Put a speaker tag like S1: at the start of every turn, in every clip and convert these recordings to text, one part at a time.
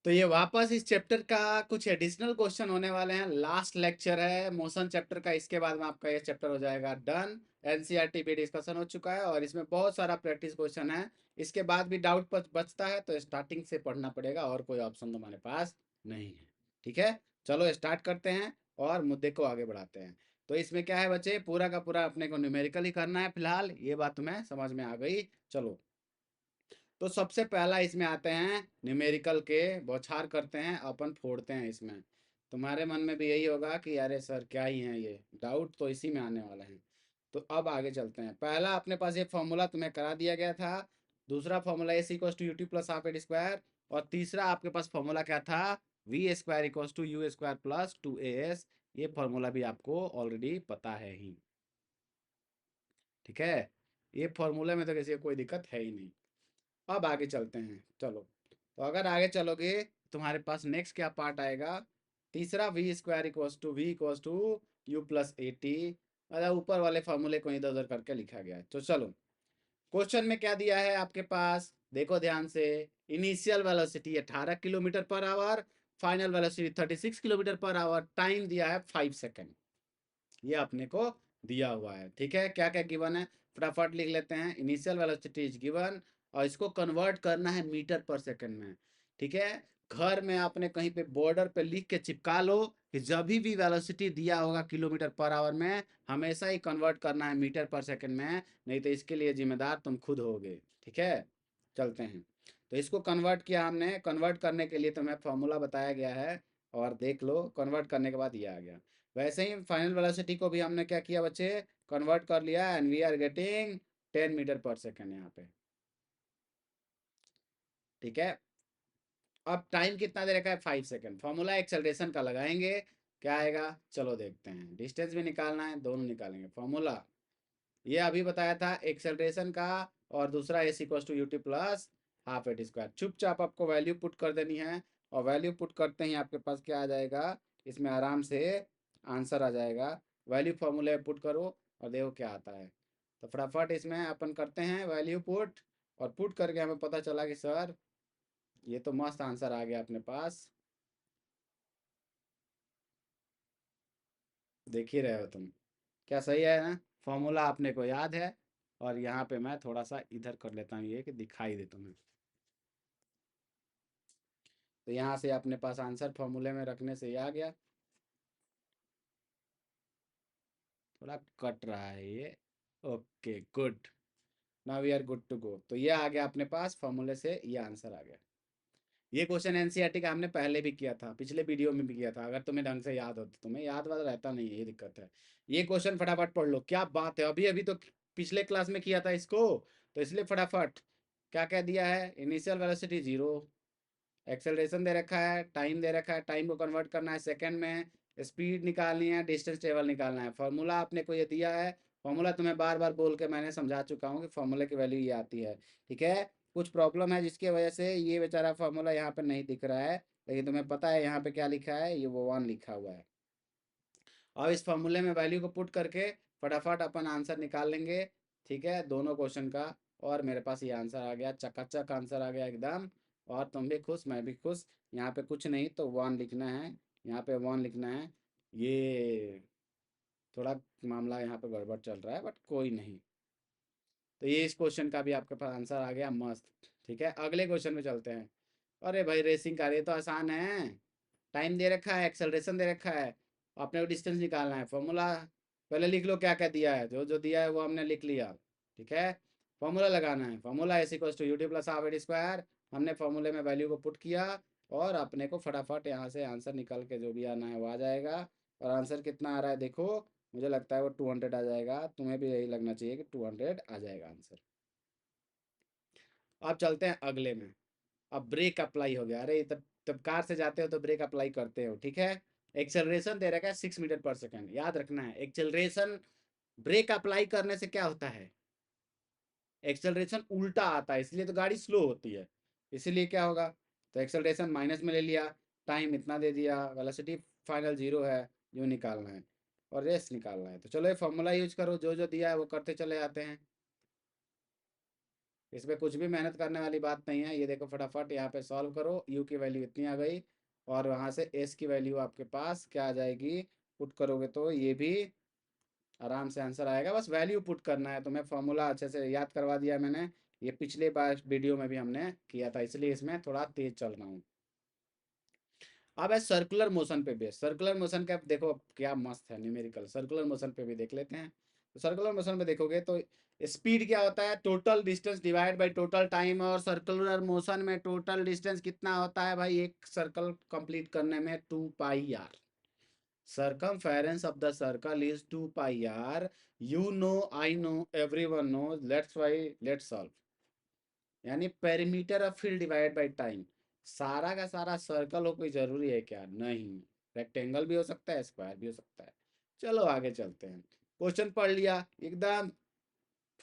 S1: तो ये वापस इस चैप्टर का कुछ एडिशनल क्वेश्चन होने वाले हैं। लास्ट लेक्चर है मोशन चैप्टर का, इसके बाद में आपका ये चैप्टर हो जाएगा डन। एनसीईआरटी भी डिस्कशन हो चुका है और इसमें बहुत सारा प्रैक्टिस क्वेश्चन है। इसके बाद भी डाउट बचता है तो स्टार्टिंग से पढ़ना पड़ेगा और कोई ऑप्शन तो हमारे पास नहीं है। ठीक है, चलो स्टार्ट करते हैं और मुद्दे को आगे बढ़ाते हैं। तो इसमें क्या है बच्चे, पूरा का पूरा अपने को न्यूमेरिकल ही करना है फिलहाल, ये बात तुम्हें समझ में आ गई। चलो, तो सबसे पहला इसमें आते हैं न्यूमेरिकल के बौछार करते हैं, अपन फोड़ते हैं इसमें। तुम्हारे मन में भी यही होगा कि अरे सर क्या ही है ये, डाउट तो इसी में आने वाला है। तो अब आगे चलते हैं। पहला अपने पास ये फॉर्मूला तुम्हें करा दिया गया था। दूसरा formula S equals to U T plus half at square. और तीसरा आपके पास फॉर्मूला क्या था, V square equals to U square plus two A S. ये फॉर्मूला भी आपको ऑलरेडी पता है ही। ठीक है, ये फॉर्मूले में तो किसी को कोई दिक्कत है ही नहीं। अब आगे चलते हैं, चलो। तो अगर आगे चलोगे तुम्हारे पास नेक्स्ट क्या पार्ट आएगा, तीसरा V square equals to U plus A T. मतलब ऊपर वाले फॉर्मूले को इधर उधर करके लिखा गया है। तो चलो, क्वेश्चन में क्या दिया है आपके पास, देखो ध्यान से। Initial velocity 18 kilometre per hour, final velocity 36 kilometre per hour, time दिया है 5 सेकेंड। ये अपने को दिया हुआ है। ठीक है, क्या क्या गिवन है फटाफट लिख लेते हैं। इनिशियल वेलोसिटी इज गिवन और इसको कन्वर्ट करना है मीटर पर सेकंड में। ठीक है, घर में आपने कहीं पे बॉर्डर पे लिख के चिपका लो कि जब भी वेलोसिटी दिया होगा किलोमीटर पर आवर में, हमेशा ही कन्वर्ट करना है मीटर पर सेकंड में, नहीं तो इसके लिए जिम्मेदार तुम खुद होगे। ठीक है, चलते हैं। तो इसको कन्वर्ट किया हमने, कन्वर्ट करने के लिए तुम्हें फॉर्मूला बताया गया है और देख लो, कन्वर्ट करने के बाद ये आ गया। वैसे ही फाइनल वेलोसिटी को भी हमने क्या किया बच्चे, कन्वर्ट कर लिया and we are getting 10 metre per second यहाँ पे। ठीक है, अब टाइम कितना दे रखा है, 5 सेकेंड। फॉर्मूला एक्सेलरेशन का लगाएंगे, क्या आएगा चलो देखते हैं। डिस्टेंस भी निकालना है, दोनों निकालेंगे। फॉर्मूला ये अभी बताया था एक्सेलरेशन का, और दूसरा S equals to U T plus half at square. चुपचाप आपको वैल्यू पुट कर देनी है और वैल्यू पुट करते ही आपके पास क्या आ जाएगा, इसमें आराम से आंसर आ जाएगा। वैल्यू फॉर्मूले पुट करो और देखो क्या आता है। तो फटाफट इसमें अपन करते हैं वैल्यू पुट, और पुट करके हमें पता चला कि सर ये तो मस्त आंसर आ गया अपने पास। देख ही रहे हो तुम, क्या सही है ना। फॉर्मूला अपने को याद है, और यहाँ पे मैं थोड़ा सा इधर कर लेता हूँ ये कि दिखाई दे तुम्हें। तो यहाँ से अपने पास आंसर फॉर्मूले में रखने से ये आ गया। थोड़ा कट रहा है ये, okay good. Now we are good to go. तो ये आ गया अपने पास, फॉर्मूले से ये आंसर आ गया। ये क्वेश्चन एनसीईआरटी का हमने पहले भी किया था, पिछले वीडियो में भी किया था। अगर तुम्हें ढंग से याद हो तो, तुम्हें याद वाद रहता नहीं है, ये दिक्कत है। ये क्वेश्चन फटाफट पढ़ लो, क्या बात है, अभी अभी तो पिछले क्लास में किया था इसको। तो इसलिए फटाफट क्या क्या दिया है, इनिशियल वेलोसिटी 0, एक्सेलरेशन दे रखा है, टाइम दे रखा है, टाइम को कन्वर्ट करना है सेकंड में, स्पीड निकालनी है, डिस्टेंस टेबल निकालना है। फार्मूला आपने को ये दिया है। फार्मूला तुम्हें बार बार बोल के मैंने समझा चुका हूँ कि फार्मूले की वैल्यू ये आती है। ठीक है, कुछ प्रॉब्लम है जिसकी वजह से ये बेचारा फार्मूला यहाँ पे नहीं दिख रहा है, लेकिन तुम्हें पता है यहाँ पे क्या लिखा है, ये वो 1 लिखा हुआ है। अब इस फॉर्मूले में वैल्यू को पुट करके फटाफट अपन आंसर निकाल लेंगे। ठीक है, दोनों क्वेश्चन का। और मेरे पास ये आंसर आ गया, चकाचक आंसर आ गया एकदम। और तुम भी खुश, मैं भी खुश। यहाँ पे कुछ नहीं तो 1 लिखना है, यहाँ पे 1 लिखना है। ये थोड़ा मामला यहाँ पे गड़बड़ चल रहा है, बट कोई नहीं। तो ये इस क्वेश्चन का भी आपके पास आंसर आ गया, मस्त। ठीक है, अगले क्वेश्चन में चलते हैं। अरे भाई रेसिंग कार, ये तो आसान है। टाइम दे रखा है, एक्सेलरेशन दे रखा है, अपने को डिस्टेंस निकालना है। फॉर्मूला पहले लिख लो, क्या क्या दिया है, जो जो दिया है वो हमने लिख लिया। ठीक है, फॉर्मूला लगाना है। Formula S equals to U T plus half at square. हमने फॉर्मूले में वैल्यू को पुट किया, और अपने को फटाफट यहाँ से आंसर निकल के जो भी आना है वो आ जाएगा। और आंसर कितना आ रहा है देखो, मुझे लगता है वो 200 आ जाएगा। तुम्हें भी यही लगना चाहिए कि 200 आ जाएगा आंसर। अब चलते हैं अगले में। अब ब्रेक अप्लाई हो गया। अरे तब तब कार से जाते हो तो ब्रेक अप्लाई करते हो। ठीक है, एक्सेलरेशन दे रखा है 6 मीटर पर सेकेंड। याद रखना है एक्सेलरेशन, ब्रेक अप्लाई करने से क्या होता है, एक्सेलरेशन उल्टा आता है, इसलिए तो गाड़ी स्लो होती है। इसीलिए क्या होगा, तो एक्सेलरेशन माइनस में ले लिया, टाइम इतना दे दिया, वेलोसिटी फाइनल 0 है, यूँ निकालना है और रेस निकालना है। तो चलो ये फॉर्मूला यूज करो, जो जो दिया है वो करते चले जाते हैं। इसमें कुछ भी मेहनत करने वाली बात नहीं है। ये देखो फटाफट यहाँ पे सॉल्व करो, यू की वैल्यू इतनी आ गई, और वहाँ से एस की वैल्यू आपके पास क्या आ जाएगी, पुट करोगे तो ये भी आराम से आंसर आएगा। बस वैल्यू पुट करना है। तुम्हें फॉर्मूला अच्छे से याद करवा दिया मैंने, ये पिछले बार वीडियो में भी हमने किया था, इसलिए इसमें थोड़ा तेज चल रहा हूँ। अब है सर्कुलर मोशन पे बेस। सर्कुलर मोशन का देखो क्या मस्त है न्यूमेरिकल, सर्कुलर मोशन पे भी देख लेते हैं। तो सर्कुलर मोशन में देखोगे तो स्पीड क्या होता है, total distance divide by total time, और सर्कुलर मोशन में टोटल डिस्टेंस कितना होता है भाई, एक सर्कल कंप्लीट करने में 2 पाई are. circumference of the circle is 2 pi r, you know, I know, everyone knows, let's why, let's solve। यानी perimeter of field divide by time. सारा का सारा सर्कल हो कोई जरूरी है क्या, नहीं, रेक्टेंगल भी हो सकता है, स्क्वायर भी हो सकता है। चलो आगे चलते हैं। क्वेश्चन पढ़ लिया एकदम,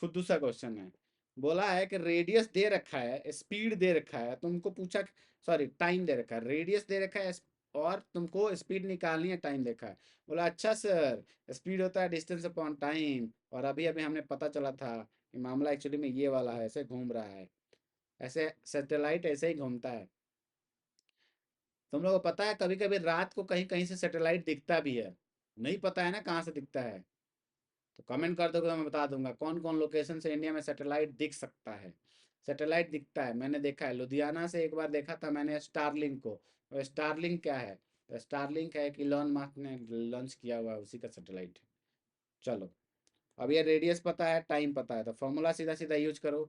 S1: फुद्दू सा क्वेश्चन है। बोला है कि रेडियस दे रखा है, स्पीड दे रखा है, तुमको पूछा, सॉरी टाइम दे रखा है, रेडियस दे रखा है और तुमको स्पीड निकालनी है, टाइम देखा है। बोला अच्छा सर, स्पीड होता है डिस्टेंस अपॉन टाइम, और अभी अभी हमने पता चला था कि मामला एक्चुअली में ये वाला है, ऐसे घूम रहा है, ऐसे सैटेलाइट ऐसे ही घूमता है। तुम लोगों को पता है कभी कभी रात को कहीं कहीं से सैटेलाइट दिखता भी है, नहीं पता है ना कहाँ से दिखता है, तो कमेंट कर दोगे तो मैं बता दूंगा कौन कौन लोकेशन से इंडिया में सैटेलाइट दिख सकता है। सैटेलाइट दिखता है, मैंने देखा है, लुधियाना से एक बार देखा था मैंने स्टारलिंक को। और स्टारलिंक क्या है, तो स्टारलिंक है कि इलॉन मस्क ने लॉन्च किया हुआ है, उसी का सैटेलाइट है। चलो, अब ये रेडियस पता है, टाइम पता है, तो फॉर्मूला सीधा सीधा यूज करो।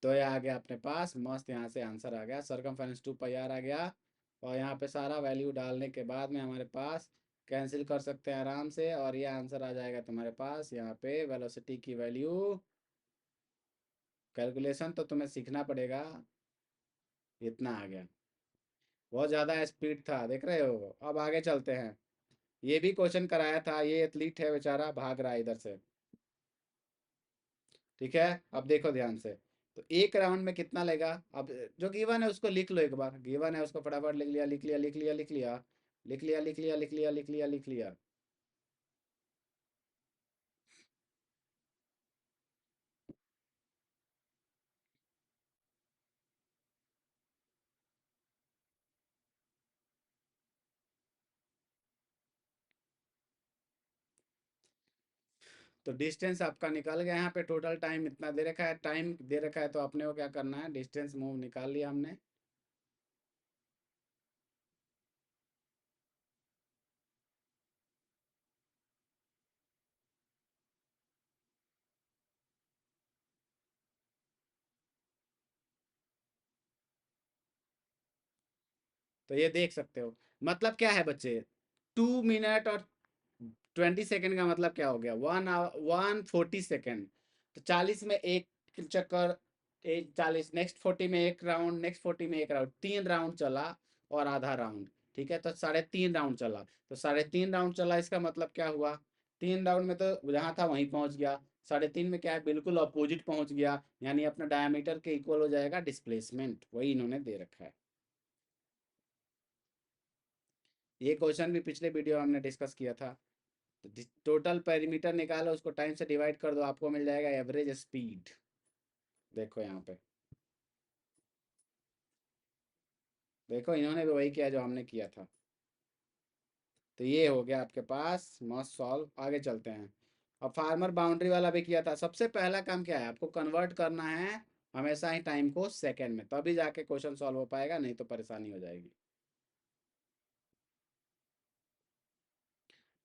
S1: तो ये आ गया अपने पास मस्त, यहाँ से आंसर आ गया, सरकमफेरेंस 2 पाई आर आ गया। और यहाँ पे सारा वैल्यू डालने के बाद में हमारे पास कैंसिल कर सकते हैं आराम से, और ये आंसर आ जाएगा तुम्हारे पास यहाँ पे वेलोसिटी की वैल्यू। कैलकुलेशन तो तुम्हें सीखना पड़ेगा। इतना आ गया, बहुत ज़्यादा स्पीड था, देख रहे हो। अब आगे चलते हैं। ये भी क्वेश्चन कराया था, ये एथलीट है बेचारा, भाग रहा है इधर से। ठीक है, अब देखो ध्यान से। तो एक राउंड में कितना लेगा, अब जो गिवन है उसको लिख लो, एक बार गिवन है उसको फटाफट लिख लिया, लिख लिया, लिख लिया, लिख लिया, लिख लिया, लिख लिया, लिख लिया, लिख लिया, लिख लिया। तो डिस्टेंस आपका निकल गया यहाँ पे, टोटल टाइम इतना दे रखा है, टाइम दे रखा है, तो अपने को क्या करना है, डिस्टेंस मूव निकाल लिया हमने। तो ये देख सकते हो, मतलब क्या है बच्चे, 2 मिनट और 20 सेकेंड का मतलब क्या हो गया, 140 सेकेंड। तो 40 में एक चक्कर, एक 40, नेक्स्ट 40 में एक राउंड, नेक्स्ट 40 में एक राउंड, 3 राउंड चला, और आधा राउंड। ठीक है, तो 3.5 राउंड चला, तो 3.5 राउंड चला, इसका मतलब क्या हुआ, 3 राउंड में तो जहाँ था वहीं पहुँच गया, 3.5 में क्या है, बिल्कुल अपोजिट पहुँच गया, यानी अपना डायमीटर के इक्वल हो जाएगा डिस्प्लेसमेंट, वही इन्होंने दे रखा है। ये क्वेश्चन भी पिछले वीडियो में हमने डिस्कस किया था। तो टोटल पेरीमीटर निकालो, उसको टाइम से डिवाइड कर दो, आपको मिल जाएगा एवरेज स्पीड। देखो यहाँ पे, देखो इन्होंने भी वही किया जो हमने किया था। तो ये हो गया आपके पास मस्ट सॉल्व। आगे चलते हैं। अब फार्मर बाउंड्री वाला भी किया था। सबसे पहला काम क्या है, आपको कन्वर्ट करना है हमेशा ही टाइम को सेकंड में, तभी जाके क्वेश्चन सॉल्व हो पाएगा, नहीं तो परेशानी हो जाएगी।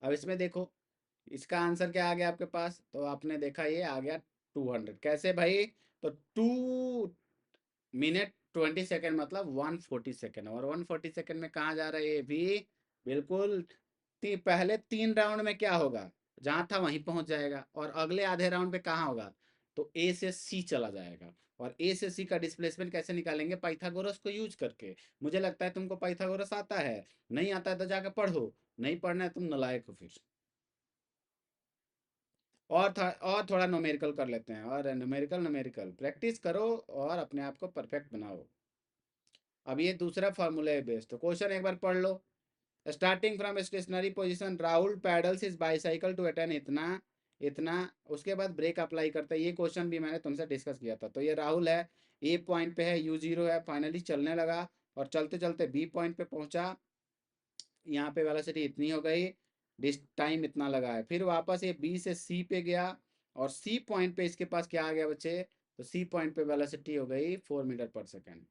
S1: अब इसमें देखो, इसका आंसर क्या आ गया आपके पास, तो आपने देखा ये आ गया 200। कैसे भाई, तो 2 मिनट 20 सेकेंड मतलब 140 सेकेंड, और 140 सेकेंड में कहाँ जा रहा है ये भी, बिल्कुल पहले 3 राउंड में क्या होगा, जहाँ था वहीं पहुंच जाएगा, और अगले आधे राउंड पे कहाँ होगा, तो ए से सी चला जाएगा। और ए से सी का डिस्प्लेसमेंट कैसे निकालेंगे, पाइथागोरस को यूज करके। मुझे लगता है तुमको पाइथागोरस आता है, नहीं आता है तो जाके पढ़ो, नहीं पढ़ना है तुम नलायक हो फिर। और थोड़ा न्यूमेरिकल कर लेते हैं, और न्यूमेरिकल न्यूमेरिकल प्रैक्टिस करो, और अपने आप को परफेक्ट बनाओ। अब ये दूसरा फार्मूला है बेस्ड, तो क्वेश्चन एक बार पढ़ लो। Starting from stationary position, Rahul pedals is bicycle to attain इतना, इतना। उसके बाद ब्रेक अप्लाई करते हैं, ये क्वेश्चन भी मैंने तुमसे डिस्कस किया था। तो ये राहुल है, ए पॉइंट पे है, U0 है, फाइनली चलने लगा और चलते चलते बी पॉइंट पे पहुंचा। यहाँ पे वेलोसिटी इतनी हो गई, डिस टाइम इतना लगा है। फिर वापस ये बी से सी पे गया और सी पॉइंट पे इसके पास क्या आ गया बच्चे, तो सी पॉइंट पे वेलोसिटी हो गई 4 मीटर पर सेकेंड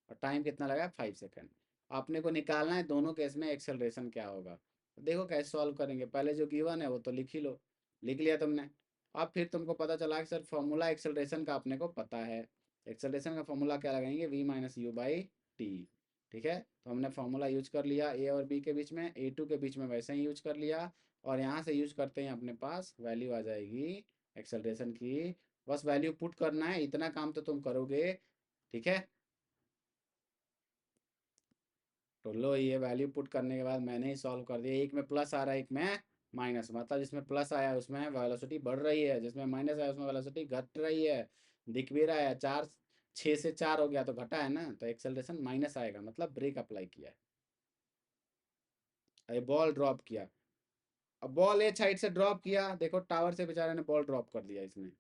S1: और टाइम कितना लगा, 5 सेकेंड। आपने को निकालना है दोनों केस में एक्सेलरेशन क्या होगा। तो देखो कैसे सॉल्व करेंगे, पहले जो गिवन है वो तो लिख ही लो। लिख लिया तुमने। अब फिर तुमको पता चला कि सर फॉर्मूला एक्सेलरेशन का अपने को पता है। एक्सेलरेशन का फॉर्मूला क्या लगाएंगे, v-u/t। ठीक है, तो हमने फॉर्मूला यूज कर लिया ए और बी के बीच में, A2 के बीच में वैसे ही यूज कर लिया। और यहाँ से यूज करते हैं अपने पास वैल्यू आ जाएगी एक्सेलरेशन की। बस वैल्यू पुट करना है, इतना काम तो तुम करोगे। ठीक है, तो लो ये वैल्यू पुट करने के बाद मैंने ही सॉल्व कर दिया। एक में प्लस आ रहा है, एक में माइनस, मतलब जिसमें प्लस आया उसमें वेलोसिटी बढ़ रही है, जिसमें माइनस आया उसमें वेलोसिटी घट रही है। दिख भी रहा है, 6 से 4 हो गया तो घटा है ना, तो एक्सेलरेशन माइनस आएगा, मतलब ब्रेक अप्लाई किया है। ये बॉल ड्रॉप किया, अब बॉल एक साइड से ड्रॉप किया, देखो टावर से बेचारे ने बॉल ड्रॉप कर दिया इसमें।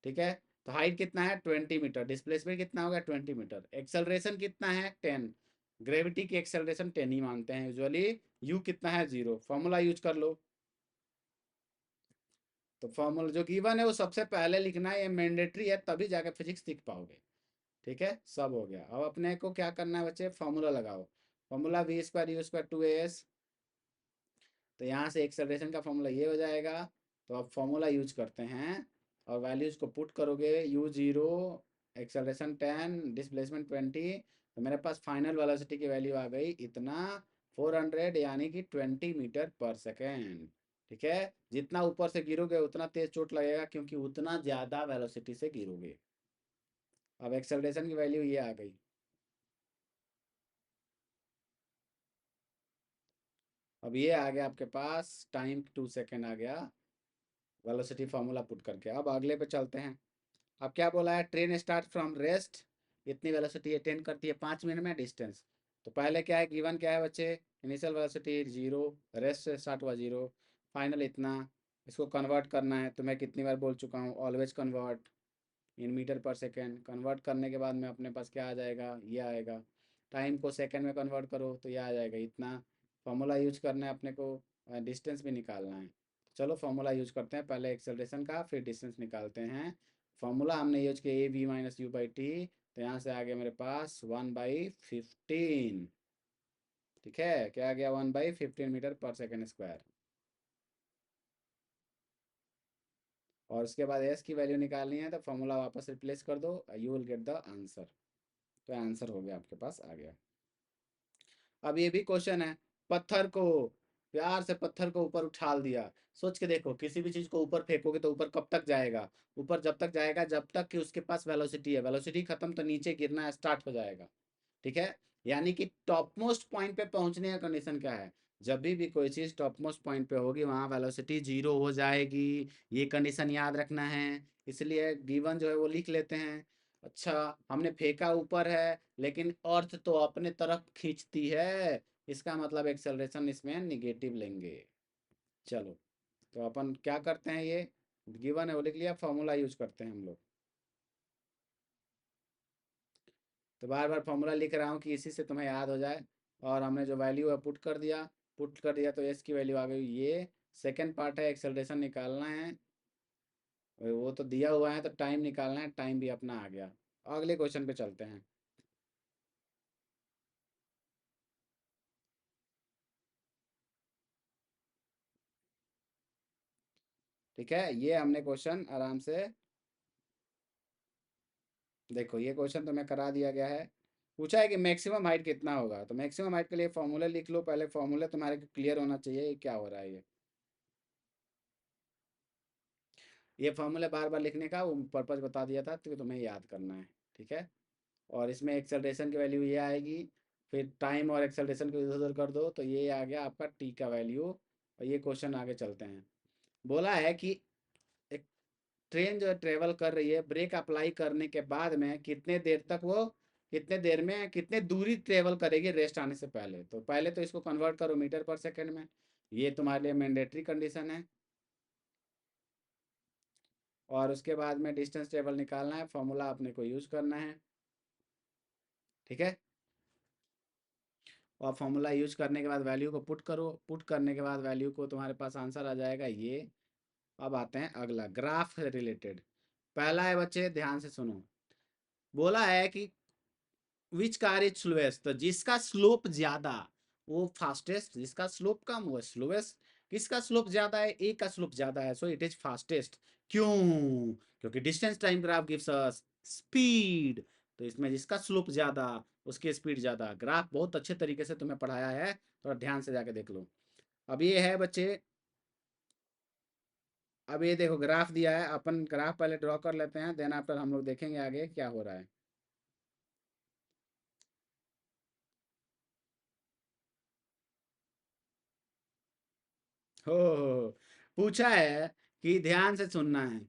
S1: ठीक है, तो हाइट कितना है 20 मीटर, डिस्प्लेसमेंट कितना होगा 20 मीटर, एक्सेलरेशन कितना है 10। ग्रेविटी की एक्सेलरेशन 10 ही मानते हैं यूजुअली। यू कितना है 0, फॉर्मूला यूज कर लो। तो फॉर्मूला जो गिवन है वो सबसे पहले लिखना है, ये मैंडेटरी है, तभी जाके फिजिक्स सीख पाओगे। ठीक है, सब हो गया। अब अपने को क्या करना है बच्चे, फॉर्मूला लगाओ। Formula v²u²2as। तो यहाँ से एक्सेलरेशन का फॉर्मूला ये हो जाएगा। तो अब फॉर्मूला यूज करते हैं और वैल्यूज को पुट करोगे, U0 एक्सेलरेशन 10, डिस्प्लेसमेंट 20। तो मेरे पास फाइनल वेलोसिटी की वैल्यू आ गई इतना, 400, यानी कि 20 मीटर पर सेकेंड। ठीक है, जितना ऊपर से गिरोगे उतना तेज चोट लगेगा, क्योंकि उतना ज़्यादा वेलोसिटी से गिरोगे। अब एक्सेलरेशन की वैल्यू ये आ गई। अब ये आ गया आपके पास, टाइम 2 सेकेंड आ गया वेलोसिटी फार्मूला पुट करके। अब अगले पे चलते हैं। अब क्या बोला है, ट्रेन स्टार्ट फ्रॉम रेस्ट, इतनी वेलोसिटी अटेन करती है 5 मिनट में डिस्टेंस। तो पहले क्या है, गिवन क्या है बच्चे, इनिशियल वेलोसिटी 0, रेस्ट से स्टार्ट हुआ 0, फाइनल इतना। इसको कन्वर्ट करना है तो मैं कितनी बार बोल चुका हूँ, always convert in metre per second. Convert करने के बाद में अपने पास क्या आ जाएगा, ये आएगा। टाइम को सेकेंड में कन्वर्ट करो तो ये आ जाएगा इतना। फॉर्मूला यूज करना है अपने को, डिस्टेंस भी निकालना है। चलो फॉर्मूला यूज करते हैं, पहले एक्सेलरेशन का फिर डिस्टेंस निकालते हैं। फॉर्मूला हमने यूज किया a v-u/t। तो यहाँ से आ गया मेरे पास 1/15। ठीक है, क्या आ गया, 1/15 मीटर पर सेकेंड स्क्वायर। और उसके बाद एस की वैल्यू निकालनी है, तो फॉर्मूला वापस रिप्लेस कर दो, you will get the answer. तो आंसर हो गया आपके पास आ गया। अब ये भी क्वेश्चन है, पत्थर को, प्यार से पत्थर को ऊपर उछाल दिया। सोच के देखो, किसी भी चीज को ऊपर फेंकोगे तो ऊपर कब तक जाएगा, ऊपर जब तक जाएगा जब तक कि उसके पास वेलोसिटी है, वेलोसिटी खत्म तो नीचे गिरना स्टार्ट हो जाएगा। ठीक है, यानी कि टॉप मोस्ट पॉइंट पे पहुंचने का कंडीशन क्या है, जब भी कोई चीज टॉप मोस्ट पॉइंट पे होगी वहां वेलोसिटी 0 हो जाएगी। ये कंडीशन याद रखना है, इसलिए गिवन जो है वो लिख लेते हैं। अच्छा, हमने फेंका ऊपर है लेकिन अर्थ तो अपने तरफ खींचती है, इसका मतलब एक्सेलरेशन इसमें निगेटिव लेंगे। चलो, तो अपन क्या करते हैं, ये गिवन है वो लिख लिया, फॉर्मूला यूज करते हैं हम लोग। तो बार बार फॉर्मूला लिख रहा हूँ कि इसी से तुम्हें याद हो जाए। और हमने जो वैल्यू है पुट कर दिया, तो एस की वैल्यू आ गई ये। सेकेंड पार्ट है, एक्सेलरेशन निकालना है, वो तो दिया हुआ है, तो टाइम निकालना है, टाइम भी अपना आ गया। अगले क्वेश्चन पे चलते हैं। ठीक है, ये हमने क्वेश्चन आराम से, देखो ये क्वेश्चन तो मैं करा दिया गया है। पूछा है कि मैक्सिमम हाइट कितना होगा, तो मैक्सिमम हाइट के लिए फॉर्मूला लिख लो पहले, फॉर्मूला तुम्हारे क्लियर होना चाहिए ये क्या हो रहा है ये। ये फॉर्मूला बार बार लिखने का वो पर्पज बता दिया था, तो तुम्हें याद करना है। ठीक है, और इसमें एक्सेलरेशन की वैल्यू ये आएगी। फिर टाइम और एक्सेलरेशन को इधर उधर कर दो तो ये आ गया आपका टी का वैल्यू। और ये क्वेश्चन आगे चलते हैं। बोला है कि एक ट्रेन जो है ट्रेवल कर रही है, ब्रेक अप्लाई करने के बाद में कितने देर तक वो, कितने देर में कितने दूरी ट्रेवल करेगी रेस्ट आने से पहले। तो पहले तो इसको कन्वर्ट करो मीटर पर सेकेंड में, ये तुम्हारे लिए मैंडेटरी कंडीशन है। और उसके बाद में डिस्टेंस टेबल निकालना है, फॉर्मूला अपने को यूज करना है। ठीक है, और फॉर्मूला यूज करने के बाद वैल्यू को पुट करो, पुट करने के बाद वैल्यू को तुम्हारे पास आंसर आ जाएगा ये। अब आते हैं अगला ग्राफ से रिलेटेड। पहला है बच्चे, ध्यान से सुनो। बोला है कि विच कार इज स्लोएस्ट, तो जिसका स्लोप ज्यादा वो फास्टेस्ट, जिसका स्लोप कम वो स्लोएस्ट। किसका स्लोप ज्यादा है? ए का स्लोप ज्यादा है, सो इट इज फास्टेस्ट। क्यों? क्योंकि distance time graph gives us speed. तो इसमें जिसका स्लोप ज्यादा उसकी स्पीड ज्यादा। ग्राफ बहुत अच्छे तरीके से तुम्हें पढ़ाया है, थोड़ा ध्यान से जाके देख लो। अब ये है बच्चे, अब ये देखो ग्राफ दिया है, अपन ग्राफ पहले ड्रॉ कर लेते हैं, देन आफ्टर हम लोग देखेंगे आगे क्या हो रहा है। हो पूछा है कि ध्यान से सुनना है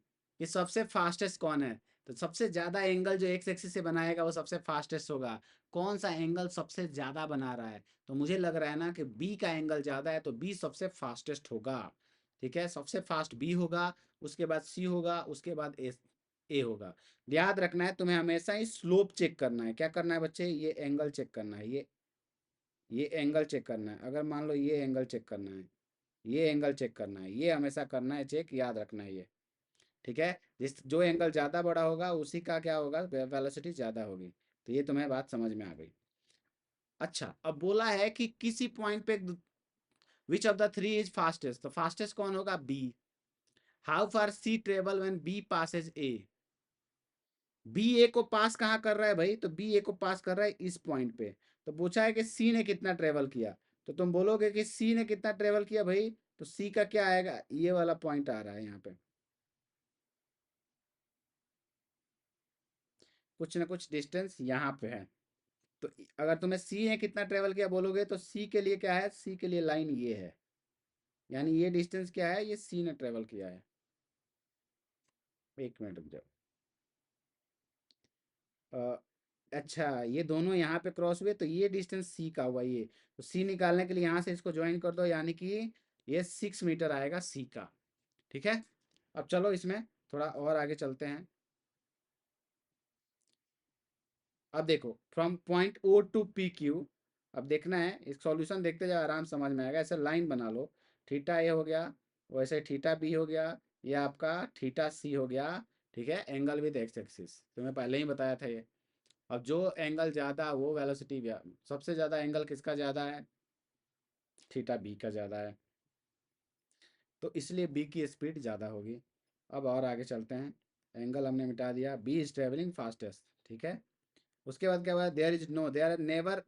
S1: कि सबसे फास्टेस्ट कौन है। तो सबसे ज्यादा एंगल जो एक्स एक्सिस से बनाएगा वो सबसे फास्टेस्ट होगा। कौन सा एंगल सबसे ज्यादा बना रहा है? तो मुझे लग रहा है ना कि बी का एंगल ज्यादा है, तो बी सबसे फास्टेस्ट होगा। ठीक है, सबसे फास्ट बी होगा, उसके बाद सी होगा, उसके बाद ए होगा। याद रखना है तुम्हें हमेशा ही स्लोप चेक करना है। क्या करना है बच्चे? ये एंगल चेक करना है, ये एंगल चेक करना है। अगर मान लो ये एंगल चेक करना है, ये एंगल चेक करना है, ये हमेशा करना है चेक, याद रखना है ये। ठीक है, जिस जो एंगल ज़्यादा बड़ा होगा उसी का क्या होगा, वेलोसिटी ज़्यादा होगी। तो ये तुम्हें बात समझ में आ गई। अच्छा, अब बोला है कि किसी पॉइंट पे which of the three is fastest, तो फास्टेस्ट कौन होगा? B. How far C travel when B passes A. B A को पास कहाँ कर रहा है भाई? तो बी ए को पास कर रहा है इस पॉइंट पे। तो पूछा है कि सी ने कितना ट्रेवल किया। तो तुम बोलोगे कि सी ने कितना ट्रेवल किया भाई, तो सी का क्या आएगा? ये वाला पॉइंट आ रहा है यहाँ पे। कुछ ना कुछ डिस्टेंस यहाँ पे है। तो अगर तुम्हें सी ने कितना ट्रेवल किया बोलोगे, तो सी के लिए क्या है? सी के लिए लाइन ये है, यानी ये डिस्टेंस क्या है? ये सी ने ट्रेवल किया है। एक मिनट रुक जाओ। अ, अच्छा, ये दोनों यहाँ पे क्रॉस हुए, तो ये डिस्टेंस सी का हुआ ये। तो सी निकालने के लिए यहाँ से इसको ज्वाइन कर दो, यानी कि ये 6 मीटर आएगा सी का। ठीक है, अब चलो इसमें थोड़ा और आगे चलते हैं। अब देखो, from point O to P Q. अब देखना है, इस सॉल्यूशन देखते जाओ, आराम समझ में आएगा। ऐसे लाइन बना लो, थीटा ए हो गया, वैसे थीटा बी हो गया, ये आपका थीटा सी हो गया। ठीक है, एंगल विद एक्स एक्सिस तुम्हें पहले ही बताया था ये। अब जो एंगल ज़्यादा वो वेलोसिटी, सबसे ज़्यादा एंगल किसका ज़्यादा है? थीटा बी का ज़्यादा है, तो इसलिए बी की स्पीड ज़्यादा होगी। अब और आगे चलते हैं, एंगल हमने मिटा दिया, बी इज ट्रेवलिंग फास्टेस्ट। ठीक है, उसके बाद क्या हुआ? There is no, there never.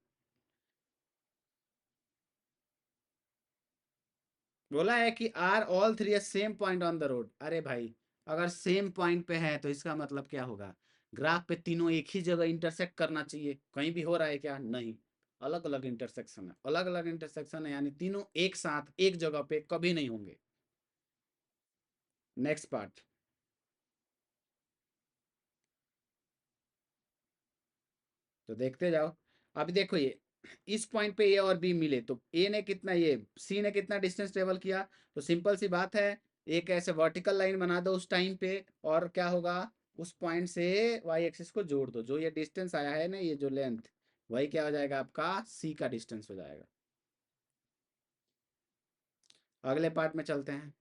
S1: बोला है कि are all three same point on the road. अरे भाई, अगर सेम पॉइंट पे है तो इसका मतलब क्या होगा? ग्राफ पे तीनों एक ही जगह इंटरसेक्ट करना चाहिए। कहीं भी हो रहा है क्या? नहीं, अलग अलग इंटरसेक्शन है, अलग अलग इंटरसेक्शन है, यानी तीनों एक साथ एक जगह पे कभी नहीं होंगे। नेक्स्ट पार्ट, तो देखते जाओ। अभी देखो ये, इस पॉइंट पे ए और बी मिले, तो ए ने कितना, ये सी ने कितना डिस्टेंस ट्रेवल किया? तो सिंपल सी बात है, एक ऐसे वर्टिकल लाइन बना दो उस टाइम पे, और क्या होगा? उस पॉइंट से वाई एक्सिस को जोड़ दो, जो ये डिस्टेंस आया है ना, ये जो लेंथ, वही क्या हो जाएगा आपका? सी का डिस्टेंस हो जाएगा। अगले पार्ट में चलते हैं।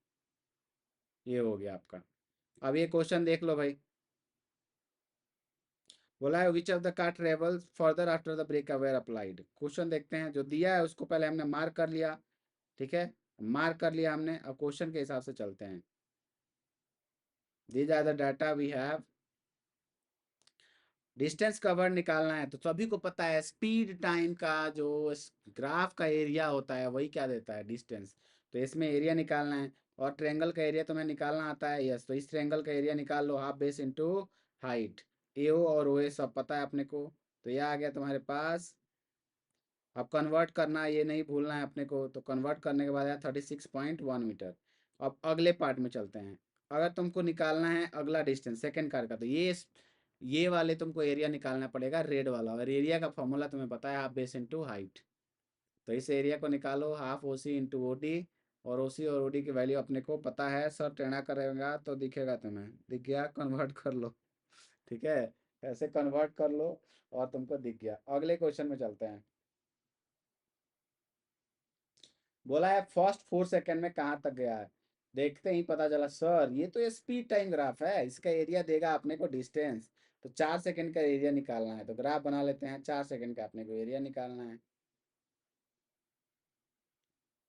S1: ये हो गया आपका। अब ये क्वेश्चन देख लो भाई। बोला है which of the car travel further after the break were applied. Question देखते हैं, जो दिया है उसको पहले हमने मार्क कर लिया। ठीक है, मार्क कर लिया हमने, अब क्वेश्चन के हिसाब से चलते हैं। These are the data we have. Distance cover निकालना है, तो सभी को पता है स्पीड टाइम का जो ग्राफ का एरिया होता है वही क्या देता है? डिस्टेंस। तो इसमें एरिया निकालना है, और ट्रेंगल का एरिया तुम्हें निकालना आता है। यस, तो इस ट्रेंगल का एरिया निकाल लो, हाफ बेस इंटू हाइट। एओ और ओ ए सब पता है अपने को। तो यह आ गया तुम्हारे पास। अब कन्वर्ट करना है, ये नहीं भूलना है अपने को। तो कन्वर्ट करने के बाद आया 36.1 मीटर। अब अगले पार्ट में चलते हैं। अगर तुमको निकालना है अगला डिस्टेंस सेकंड कार का, तो ये वाले तुमको एरिया निकालना पड़ेगा, रेड वाला। और एरिया का फॉर्मूला तुम्हें पता है, हाफ बेस इंटू हाइट। तो इस एरिया को निकालो, हाफ ओ सी इंटू ओ डी। और ओसी और ओडी की वैल्यू अपने को पता है सर, टेढ़ा करेगा तो दिखेगा तुम्हें, दिख गया, कन्वर्ट कर लो। ठीक है, ऐसे कन्वर्ट कर लो और तुमको दिख गया। अगले क्वेश्चन में चलते हैं। बोला है फर्स्ट 4 सेकंड में कहाँ तक गया है। देखते ही पता चला सर ये तो ये स्पीड टाइम ग्राफ है, इसका एरिया देगा अपने को डिस्टेंस। तो 4 सेकंड का एरिया निकालना है, तो ग्राफ बना लेते हैं। 4 सेकंड का अपने को एरिया निकालना है।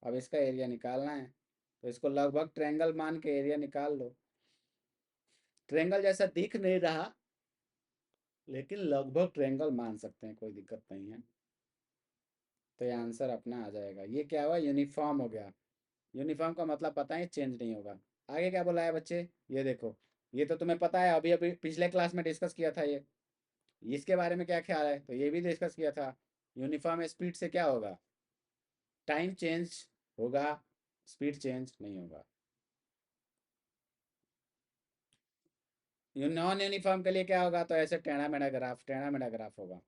S1: अब इसका एरिया निकालना है, तो इसको लगभग ट्रायंगल मान के एरिया निकाल लो। ट्रायंगल जैसा दिख नहीं रहा, लेकिन लगभग ट्रायंगल मान सकते हैं, कोई दिक्कत नहीं है। तो ये आंसर अपना आ जाएगा। ये क्या हुआ, यूनिफॉर्म हो गया। यूनिफॉर्म का मतलब पता है, चेंज नहीं होगा। आगे क्या बोला है बच्चे, ये देखो, ये तो तुम्हें पता है, अभी अभी पिछले क्लास में डिस्कस किया था ये। इसके बारे में क्या ख्याल है, तो ये भी डिस्कस किया था। यूनिफॉर्म स्पीड से क्या होगा, टाइम चेंज होगा, स्पीड चेंज नहीं होगा। नॉन यूनिफॉर्म के लिए क्या होगा, तो ऐसे टेढ़ा मेढ़ा ग्राफ, टेढ़ा मेढ़ा ग्राफ होगा।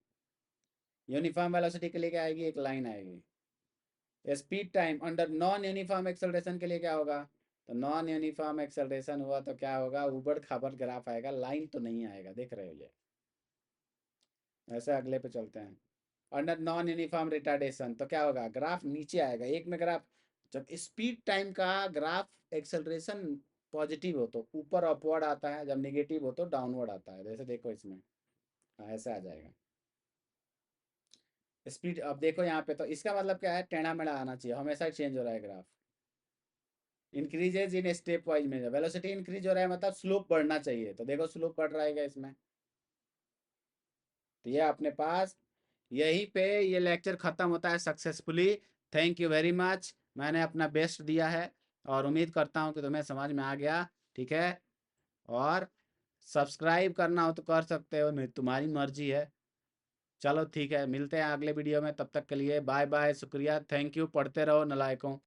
S1: यूनिफॉर्म वेलोसिटी के लिए क्या आएगी, एक लाइन आएगी। Speed time under non uniform acceleration के लिए क्या होगा, तो नॉन यूनिफॉर्म एक्सेलरेशन हुआ तो क्या होगा, उबड़ खाबड़ ग्राफ आएगा, लाइन तो नहीं आएगा, देख रहे हो ये। ऐसे अगले पे चलते हैं। अंडर नॉन यूनिफॉर्म रिटार्डेशन तो क्या होगा, ग्राफ नीचे आएगा। एक में ग्राफ, जब स्पीड टाइम का ग्राफ एक्सेलरेशन पॉजिटिव हो तो ऊपर अपवर्ड आता है, जब निगेटिव हो तो डाउनवर्ड आता है। जैसे देखो इसमें, हाँ, ऐसे आ जाएगा। स्पीड, अब देखो यहाँ पे, तो इसका मतलब क्या है, टेढ़ा मेढ़ा आना चाहिए, हमेशा चेंज हो रहा है graph. Increases in step wise में, वेलोसिटी इंक्रीज हो रहा है मतलब स्लोप बढ़ना चाहिए, तो देखो स्लोप बढ़ रहा है इसमें। तो ये अपने पास, यहीं पे ये लेक्चर ख़त्म होता है successfully. Thank you very much, मैंने अपना बेस्ट दिया है और उम्मीद करता हूँ कि तुम्हें समझ में आ गया। ठीक है, और सब्सक्राइब करना हो तो कर सकते हो, नहीं तुम्हारी मर्जी है। चलो ठीक है, मिलते हैं अगले वीडियो में, तब तक के लिए बाय बाय, शुक्रिया, थैंक यू, पढ़ते रहो नलायकों।